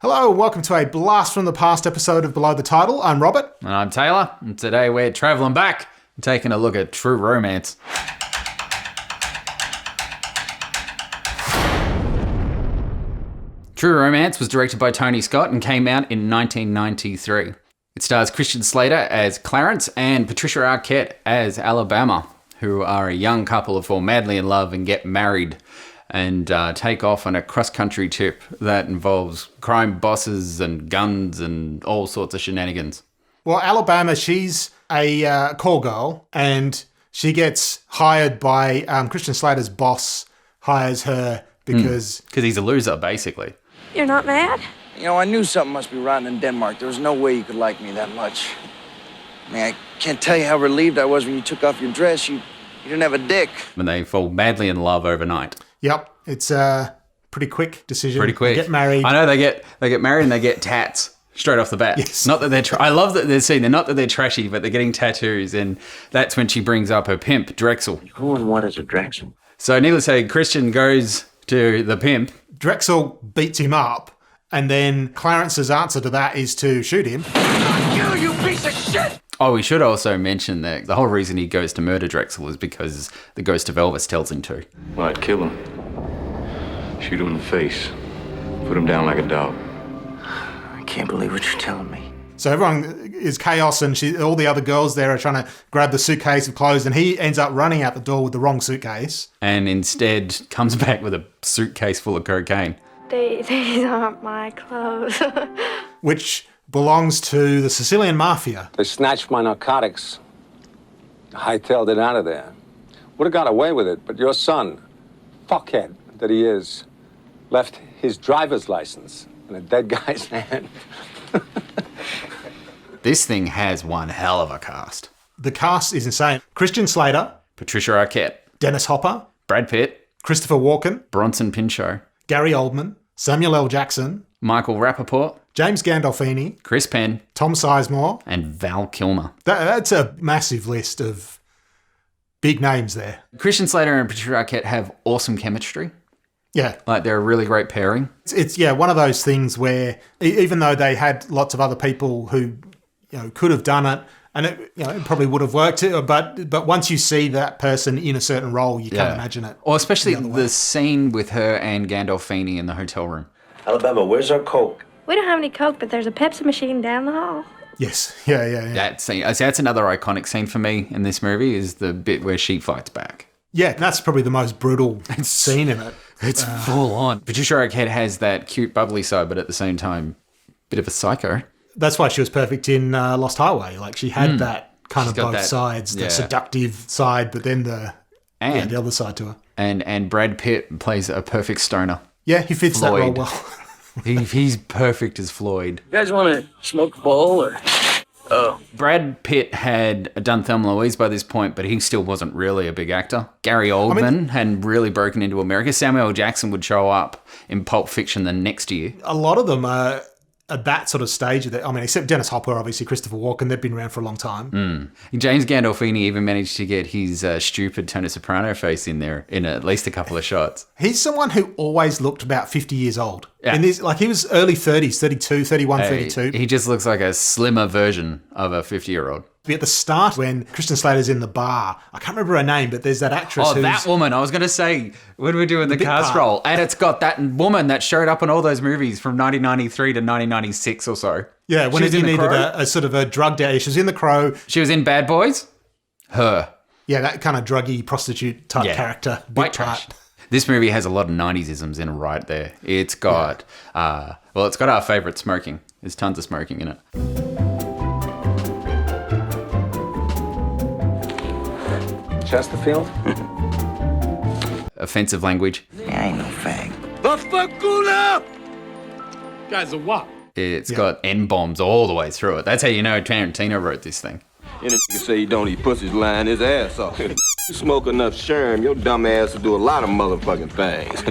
Hello, welcome to a blast from the past episode of Below the Title. I'm Robert. And I'm Taylor, and today we're travelling back and taking a look at True Romance. True Romance was directed by Tony Scott and came out in 1993. It stars Christian Slater as Clarence and Patricia Arquette as Alabama, who are a young couple who fall madly in love and get married and take off on a cross-country trip that involves crime bosses and guns and all sorts of shenanigans. Well, Alabama, she's a call girl, and she gets hired by Christian Slater's boss, hires her because he's a loser, basically. You're not mad? You know, I knew something must be rotten in Denmark. There was no way you could like me that much. I mean, I can't tell you how relieved I was when you took off your dress. You didn't have a dick. When they fall madly in love overnight. Yep, it's a pretty quick decision. Pretty quick. They get married. I know they get married and they get tats straight off the bat. Yes. Not that they're. I love that they're seen. They're not that they're trashy, but they're getting tattoos, and that's when she brings up her pimp, Drexel. Who and what is a Drexel? So, needless to say, Christian goes to the pimp. Drexel beats him up, and then Clarence's answer to that is to shoot him. You piece of shit! Oh, we should also mention that the whole reason he goes to murder Drexel is because the ghost of Elvis tells him to. Right, kill him. Shoot him in the face. Put him down like a dog. I can't believe what you're telling me. So everyone is chaos, and all the other girls there are trying to grab the suitcase of clothes, and he ends up running out the door with the wrong suitcase. And instead comes back with a suitcase full of cocaine. These aren't my clothes. Which belongs to the Sicilian Mafia. They snatched my narcotics, hightailed it out of there. Would have got away with it, but your son, fuckhead that he is, left his driver's license in a dead guy's hand. This thing has one hell of a cast. The cast is insane. Christian Slater, Patricia Arquette, Dennis Hopper, Brad Pitt, Christopher Walken, Bronson Pinchot, Gary Oldman, Samuel L. Jackson, Michael Rappaport, James Gandolfini, Chris Penn, Tom Sizemore, and Val Kilmer. That's a massive list of big names there. Christian Slater and Patricia Arquette have awesome chemistry. Yeah. Like, they're a really great pairing. It's one of those things where even though they had lots of other people who could have done it, and it probably would have worked, but once you see that person in a certain role, you can't imagine it. Or especially the scene with her and Gandolfini in the hotel room. Alabama, where's our Coke? We don't have any Coke, but there's a Pepsi machine down the hall. Yes. Yeah. That scene, that's another iconic scene for me in this movie, is the bit where she fights back. Yeah, that's probably the most brutal scene in it. It's full on. Patricia Arquette has that cute, bubbly side, but at the same time, bit of a psycho. That's why she was perfect in Lost Highway. Like, she had that kind of both that, sides, the seductive side, but then the other side to her. And Brad Pitt plays a perfect stoner. Yeah, he fits Floyd. that role well. He's perfect as Floyd. You guys want to smoke a bowl or? Oh. Brad Pitt had done Thelma and Louise by this point, but he still wasn't really a big actor. Gary Oldman hadn't really broken into America. Samuel L. Jackson would show up in Pulp Fiction the next year. A lot of them are at that sort of stage of except Dennis Hopper, obviously, Christopher Walken, they've been around for a long time. James Gandolfini even managed to get his stupid Tony Soprano face in there in at least a couple of shots. He's someone who always looked about 50 years old. Yeah. And he was early 30s, 32, 31, 32. He just looks like a slimmer version of a 50-year-old. At the start, when Christian Slater's in the bar, I can't remember her name, but there's that actress who's... that woman. I was going to say, when we're doing the cast part. roll, and it's got that woman that showed up in all those movies from 1993 to 1996 or so. Yeah, when he needed a sort of a drug daddy. She was in The Crow. She was in Bad Boys. Her. Yeah, that kind of druggy prostitute type character. White trash. This movie has a lot of 90s-isms in it right there. It's got, it's got our favourite smoking. There's tons of smoking in it. Chesterfield? Offensive language. Yeah, I ain't no fag. Guys, a what? It's got N-bombs all the way through it. That's how you know Tarantino wrote this thing. Any nigga say he don't eat pussy's lying his ass off. You smoke enough sherm, your dumb ass will do a lot of motherfucking things.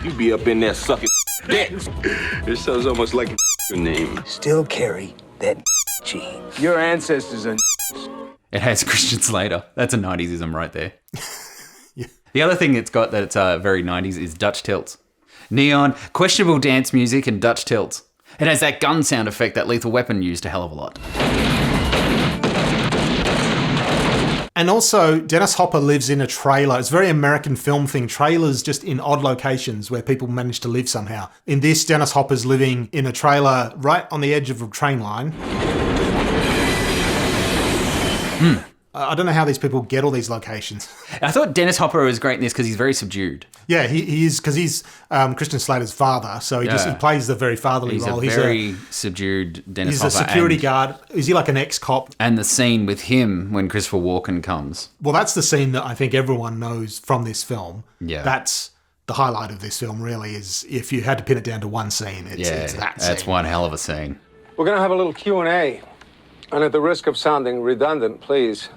You be up in there sucking dick. It sounds almost like your name. Still carry that gene. Your ancestors are. It has Christian Slater. That's a 90s-ism right there. The other thing it's got that's very 90s is Dutch tilts. Neon, questionable dance music and Dutch tilts. It has that gun sound effect that Lethal Weapon used a hell of a lot. And also, Dennis Hopper lives in a trailer. It's a very American film thing. Trailers just in odd locations where people manage to live somehow. In this, Dennis Hopper's living in a trailer right on the edge of a train line. I don't know how these people get all these locations. I thought Dennis Hopper was great in this because he's very subdued. Yeah, he is, because he's Christian Slater's father, so he plays the very fatherly role. He's a very subdued Dennis Hopper. He's a security guard. Is he like an ex-cop? And the scene with him when Christopher Walken comes. Well, that's the scene that I think everyone knows from this film. Yeah. That's the highlight of this film, really, is if you had to pin it down to one scene, it's that scene. That's one hell of a scene. We're going to have a little Q&A. And at the risk of sounding redundant, please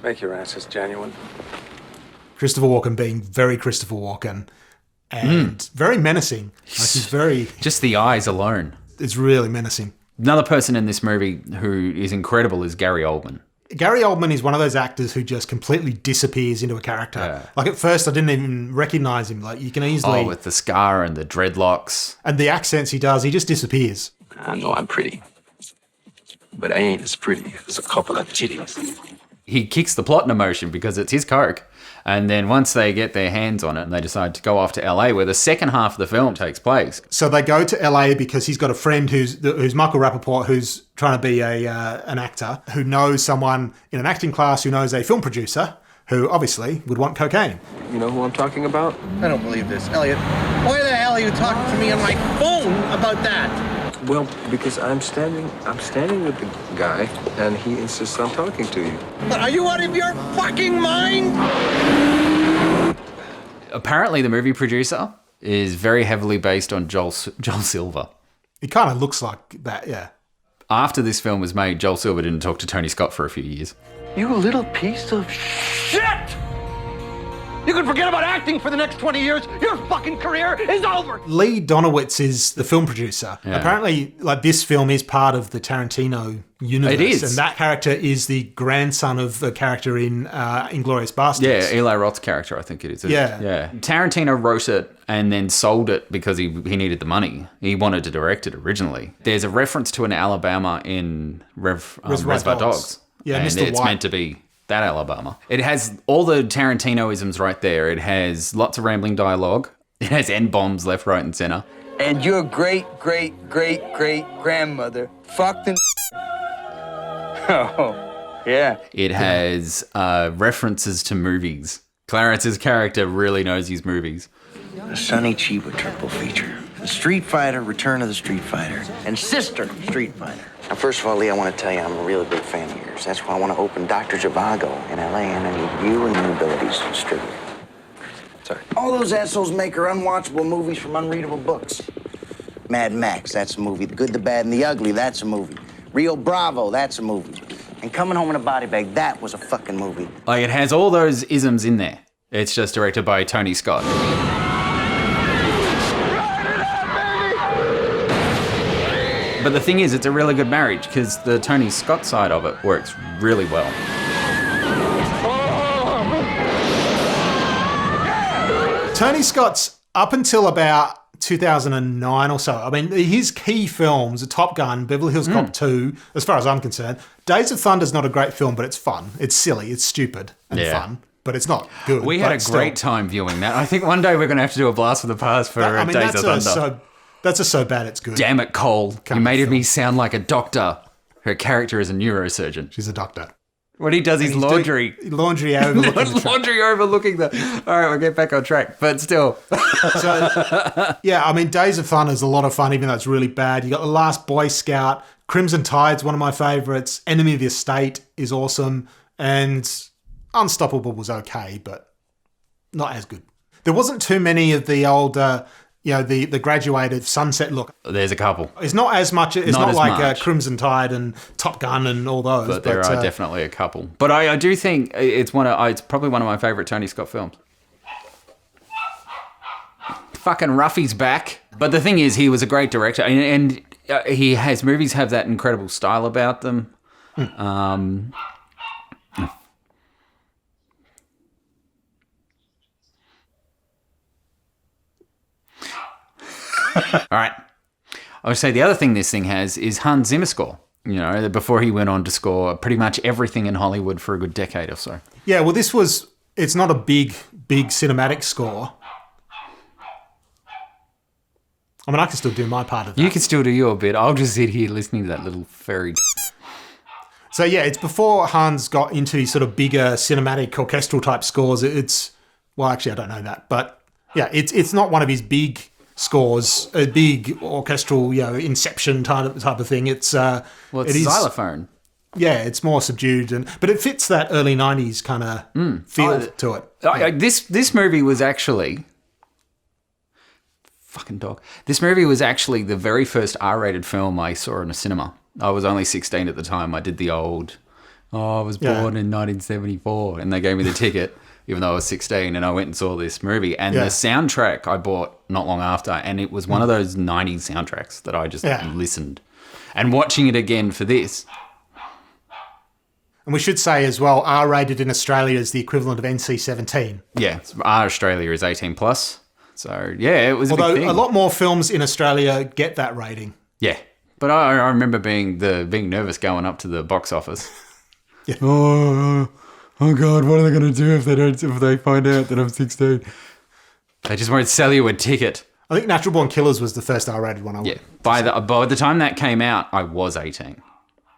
make your answers genuine. Christopher Walken being very Christopher Walken and very menacing. Like he's very... Just the eyes alone. It's really menacing. Another person in this movie who is incredible is Gary Oldman. Gary Oldman is one of those actors who just completely disappears into a character. Yeah. Like at first I didn't even recognise him. Like you can easily... Oh, with the scar and the dreadlocks. And the accents he does, he just disappears. I know I'm pretty, but I ain't as pretty as a couple of titties. He kicks the plot into motion because it's his coke. And then once they get their hands on it and they decide to go off to LA, where the second half of the film takes place. So they go to LA because he's got a friend who's Michael Rappaport, who's trying to be an actor, who knows someone in an acting class who knows a film producer who obviously would want cocaine. You know who I'm talking about? I don't believe this. Elliot, why the hell are you talking to me on my phone about that? Well, because I'm standing with the guy, and he insists on talking to you. But are you out of your fucking mind? Apparently, the movie producer is very heavily based on Joel Silver. He kind of looks like that, yeah. After this film was made, Joel Silver didn't talk to Tony Scott for a few years. You little piece of shit! You can forget about acting for the next 20 years. Your fucking career is over. Lee Donowitz is the film producer. Yeah. Apparently, like this film is part of the Tarantino universe. It is. And that character is the grandson of a character in Inglourious Basterds. Yeah, Eli Roth's character, I think it is. Yeah. Tarantino wrote it and then sold it because he needed the money. He wanted to direct it originally. There's a reference to an Alabama in Reservoir Dogs. Yeah, and Mr. It's meant to be that Alabama. It has all the Tarantino-isms right there. It has lots of rambling dialogue. It has N-bombs left, right, and center. And your great-great-great-great-grandmother fucked and... Oh, yeah. It has references to movies. Clarence's character really knows his movies. A Sonny Chiba triple feature. The Street Fighter, Return of the Street Fighter, and Sister Street Fighter. Now, first of all, Lee, I want to tell you I'm a really big fan of yours. That's why I want to open Dr. Zhivago in L.A., and I need you and your abilities to distribute. Sorry. All those assholes make are unwatchable movies from unreadable books. Mad Max, that's a movie. The Good, the Bad, and the Ugly, that's a movie. Rio Bravo, that's a movie. And Coming Home in a Body Bag, that was a fucking movie. Like, it has all those isms in there. It's just directed by Tony Scott. But the thing is, it's a really good marriage because the Tony Scott side of it works really well. Tony Scott's up until about 2009 or so. I mean, his key films are Top Gun, Beverly Hills Cop 2, as far as I'm concerned. Days of Thunder's not a great film, but it's fun. It's silly, it's stupid and fun, but it's not good. We had a great time viewing that. I think one day we're going to have to do a blast from the past for Days of Thunder. That's just so bad it's good. Damn it, Cole. You made me sound like a doctor. Her character is a neurosurgeon. She's a doctor. When he does his laundry. Laundry overlooking the laundry overlooking the... All right, we'll get back on track. But still. So, yeah, I mean, Days of Thunder is a lot of fun, even though it's really bad. You got The Last Boy Scout. Crimson Tide's one of my favourites. Enemy of the State is awesome. And Unstoppable was okay, but not as good. There wasn't too many of the old... the graduated Sunset look. There's a couple. It's not as much. It's not like Crimson Tide and Top Gun and all those. But there are definitely a couple. But I do think it's probably one of my favourite Tony Scott films. Fucking Ruffy's back. But the thing is, he was a great director, and his movies have that incredible style about them. All right. I would say the other thing this thing has is Hans Zimmer score. You know, before he went on to score pretty much everything in Hollywood for a good decade or so. Yeah, well, it's not a big cinematic score. I mean, I can still do my part of that. You can still do your bit. I'll just sit here listening to that little fairy. So yeah, it's before Hans got into his sort of bigger cinematic orchestral type scores. Well, actually, I don't know that, but yeah, it's not one of his big scores, a big orchestral, Inception type of thing. It's xylophone. Yeah, it's more subdued, but it fits that early '90s kind of feel to it. This movie was actually fucking dog. This movie was actually the very first R-rated film I saw in a cinema. I was only 16 at the time. I did the old, I was born in 1974, and they gave me the ticket, even though I was 16, and I went and saw this movie. And the soundtrack I bought not long after, and it was one of those 90s soundtracks that I just listened. And watching it again for this. And we should say as well, R-rated in Australia is the equivalent of NC-17. Yeah, Australia is 18+. So, yeah, it was a big thing. Although a lot more films in Australia get that rating. Yeah. But I remember being nervous going up to the box office. Yeah. Oh God, what are they going to do if they find out that I'm 16? They just won't sell you a ticket. I think Natural Born Killers was the first R-rated one. By the time that came out, I was 18.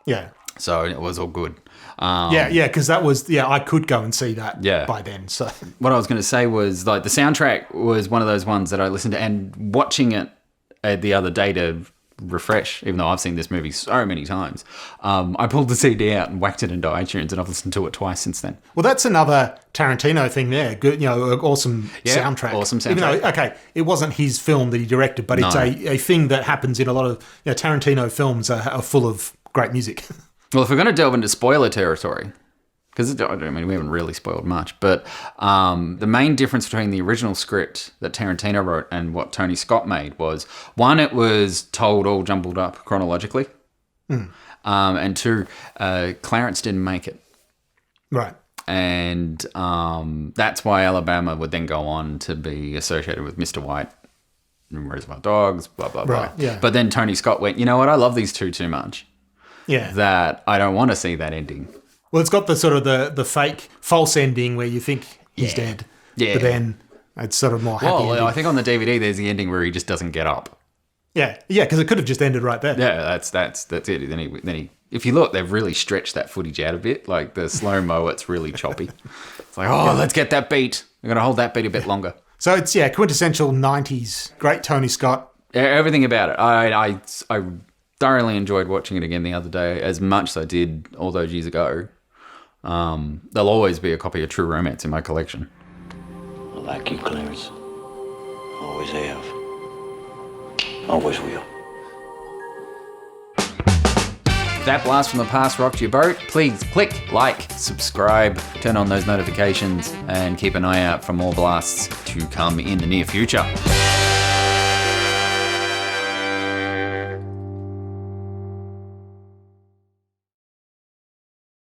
Yeah. So it was all good. Because that was I could go and see that by then. So what I was going to say was like the soundtrack was one of those ones that I listened to, and watching it the other day to refresh, even though I've seen this movie so many times, I pulled the CD out and whacked it into iTunes, and I've listened to it twice since then. Well, that's another Tarantino thing there. Good, awesome soundtrack. Awesome soundtrack. Even though, it wasn't his film that he directed, but it's a thing that happens in a lot of Tarantino films are full of great music. Well, if we're going to delve into spoiler territory, because we haven't really spoiled much, but the main difference between the original script that Tarantino wrote and what Tony Scott made was, one, it was told all jumbled up chronologically, and two, Clarence didn't make it. Right. And that's why Alabama would then go on to be associated with Mr. White, Reservoir Dogs, blah, blah, blah. Right, yeah. But then Tony Scott went, you know what, I love these two too much. Yeah. That I don't want to see that ending. Well, it's got the sort of the fake false ending where you think he's dead. Yeah. But then it's sort of more happy ending. I think on the DVD there's the ending where he just doesn't get up. Yeah. Yeah, because it could have just ended right there. Yeah, that's it. Then he if you look, they've really stretched that footage out a bit. Like the slow-mo, it's really choppy. It's like, let's get that beat. We're going to hold that beat a bit longer. So it's, quintessential 90s. Great Tony Scott. Yeah, everything about it. I thoroughly enjoyed watching it again the other day, as much as I did all those years ago. There'll always be a copy of True Romance in my collection. I like you, Clarence. Always have. Always will. If that blast from the past rocked your boat, please click like, subscribe, turn on those notifications, and keep an eye out for more blasts to come in the near future.